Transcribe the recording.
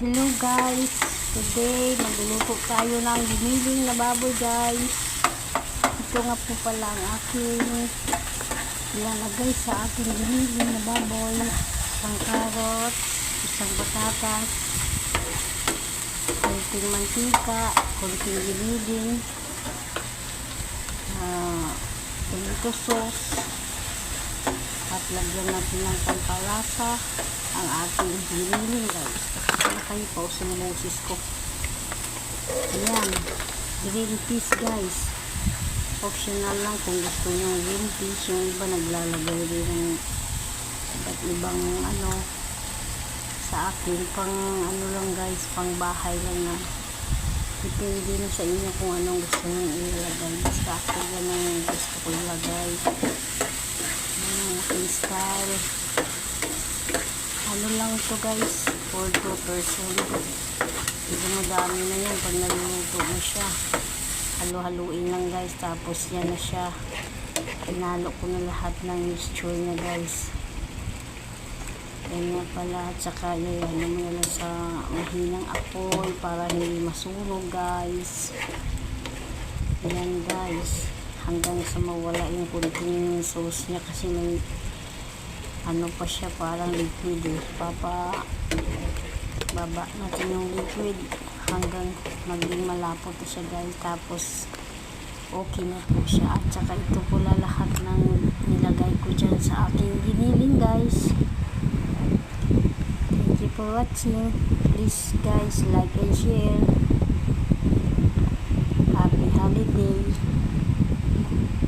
Hello guys, today magluluto tayo ng giniling na baboy guys. Ito nga po pala ang aking ilalagay sa aking giniling na baboy. Isang carrot, isang batatas, konting mantika, konting giniling, tomato sauce, at lagyan natin ng pampalasa ang ating giniling guys. Kayo po sa naloses ko. Ayan, green peas guys, optional lang kung gusto nyo green peas. Yung iba naglalagay din ng iba't ibang sa akin pang lang guys, pang bahay lang na depende na sa inyo kung anong gusto nyo ilagay. Basta ako yan ang gusto ko ilagay, aking style. Lang to guys, for 2 person. Hindi mo dami na yan pag naluluto mo siya. Halo-haluin lang guys, tapos yan na siya. Pinalo ko na lahat ng mixture na guys. Yan nga pala, at saka yan mo na lang sa mahinang apoy para hindi masunog guys. Yan guys, hanggang sa mawala yung kunting sauce niya kasi may pa siya, parang liquid baba natin yung liquid hanggang maging malapot to siya guys, tapos okay na po siya. At saka ito pula lahat ng nilagay ko dyan sa aking giniling guys. Thank you for watching. Please guys, like and share. Happy holiday.